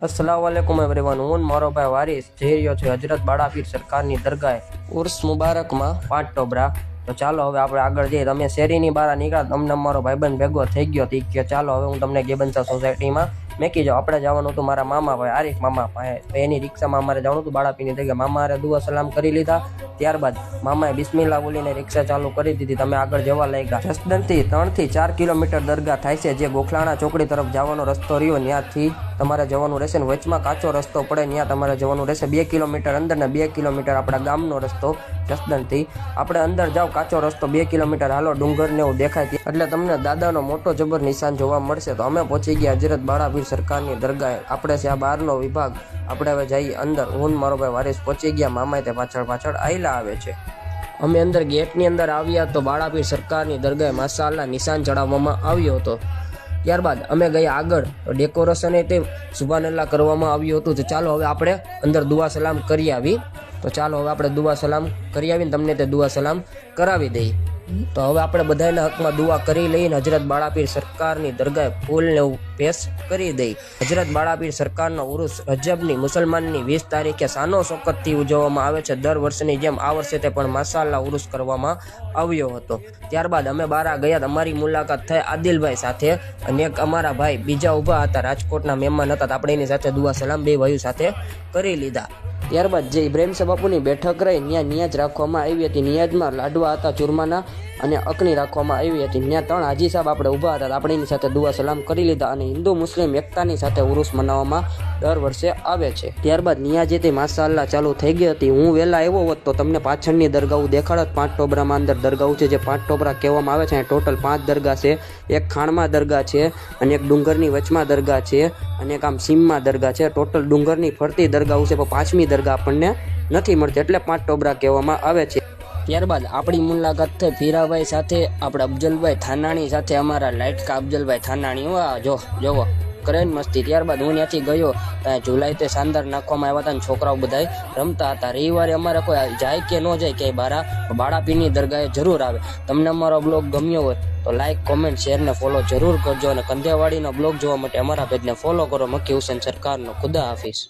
अस्सलाम वालेकुम एवरीवन। હું મારો ભાઈ વારિસ જઈ રહ્યો છું હજરત બાળાપીર સરકારની દરગાહે ઉર્સ મુબારકમાં 5 ટોબરા। તો ચાલો હવે આપણે આગળ જઈએ। તમે શેરીની બહાર નીકળ્યા, તમને મારો ભાઈબંધ ભેગો થઈ ગયો તી કે ચાલો હવે હું તમને ગેબનસા સોસાયટીમાં મેકી જાઉં। આપણે જવાનું હતું મારા મામા ભાઈ આરીફ મામા પાસે, તો એની રિક્ષામાં અમારે જવાનું હતું બાળાપીરની જગ્યાએ। મામાએ દુઆ સલામ કરી લીધા, ત્યારબાદ મામાએ બિસ્મિલ્લાહ બોલીને રિક્ષા ચાલુ કરી દીધી। તમે આગળ જવા લાગ્યા। જસદણથી 3 થી 4 કિલોમીટર દરગાહ થાય છે, જે ગોખલાણા ચોકડી તરફ જવાનો રસ્તો રહ્યો ત્યાંથી તમારે જવાનું રહેશે। ને વચમાં કાચો રસ્તો પડે ત્યાં તમારે જવાનું રહેશે 2 કિલોમીટર અંદર ને 2 કિલોમીટર આપણા ગામનો રસ્તો જસદણથી। આપણે અંદર જાઓ, કાચો રસ્તો 2 કિલોમીટર હાલો, ડુંગર ને એવું દેખાય એટલે તમને દાદાનો મોટો જબર નિશાન જોવા મળશે। તો અમે પહોંચી ગયા હજરત બાળાપીર સરકારની દરગાહે। આપણે છે આ બહારનો વિભાગ, આપણે હવે જઈએ અંદર। હું મારો ભાઈ વારિસ પહોંચી ગયા, મામાએ તે પાછળ આયલા આવે છે। અમે અંદર ગેટની અંદર આવ્યા તો બાળાપીર સરકારની દરગાહે માશાઅલ્લાહ નિશાન ચડાવવામાં આવ્યો હતો। ત્યારબાદ અમે ગયા આગળ, તો ડેકોરેશન તે સુભાનલ્લાહ કરવામાં આવ્યું હતું। તો ચાલો હવે આપણે અંદર દુઆ સલામ કરી આવી। તો ચાલો હવે આપણે દુઆ સલામ કરી આવીને તમને તે દુઆ સલામ કરાવી દઈએ। તો હવે આપણે બધાના હકમાં દુઆ કરી લઈને હજરત બાળાપીર સરકારની દરગાહે ફૂલને પેશ કરી દઈ। હજરત બાળાપીર સરકારનો ઉરુસ રજબની મુસલમાનની 20 તારીખે શાનો શોકતથી ઉજવવામાં આવે છે। દર વર્ષની જેમ આ વર્ષે તે પણ માશાઅલ્લાહ ઉરુસ કરવામાં આવ્યો હતો। ત્યારબાદ અમે બહાર ગયા, અમારી મુલાકાત થઈ આદિલભાઈ સાથે, અને એક અમારા ભાઈ બીજા ઊભા હતા, રાજકોટના મહેમાન હતા। આપણે એની સાથે દુઆ સલામ બે ભાઈઓ સાથે કરી લીધા। ત્યારબાદ જે ઇબ્રાહિમ શાહ બાપુની બેઠક રહી ત્યાં નિયાજ રાખવામાં આવી હતી। નિયાજમાં લાડવા હતા ચૂરમાના અને અકણી રાખવામાં આવી હતી। ત્યાં 3 હાજી સાહેબ આપણે ઊભા હતા, આપણે એની સાથે દુઆ સલામ કરી લીધા। અને હિન્દુ મુસ્લિમ એકતાની સાથે ઉરુસ મનાવવામાં દર વર્ષે આવે છે। ત્યારબાદ નિયાજે તે માશાઅલ્લાહ ચાલુ થઈ ગઈ હતી। હું વહેલા આવ્યો હોત તો તમને પાછળની દરગાહ દેખાડત। 5 ટોબરામાં અંદર દરગાહ છે, જે 5 ટોબરા કહેવામાં આવે છે। ટોટલ 5 દરગાહ છે, એક ખાણમાં દરગાહ છે, અને એક ડુંગરની વચમાં દરગાહ છે, અને એક આમ સીમમાં દરગાહ છે। ટોટલ ડુંગરની ફરતી દરગાહ છે, પણ 5મી દરગાહ આપણને નથી મળતી, એટલે 5 ટોબરા કહેવામાં આવે છે। ત્યારબાદ આપણી મુલાકાત થઈ ફીરાભાઈ સાથે, આપણે અફજલભાઈ થાનાણી સાથે, અમારા લાઇટકા અફજલભાઈ થાનાણી। વાહ જોવો કરે ને મસ્તી। ત્યારબાદ હું ત્યાંથી ગયો, ત્યાં ઝુલાઈ તે શાનદાર નાખવામાં આવ્યા હતા, અને છોકરાઓ બધા રમતા હતા। રવિવારે અમારે કોઈ જાય કે ન જાય કે બાળાપીરની દરગાહે જરૂર આવે। તમને અમારો બ્લોગ ગમ્યો હોય તો લાઇક, કોમેન્ટ, શેર ને ફોલો જરૂર કરજો, અને કંધેવાડીનો બ્લોગ જોવા માટે અમારા પેજને ફોલો કરો। મક્કી હુસૈન સરકારનો ખુદા હાફિઝ।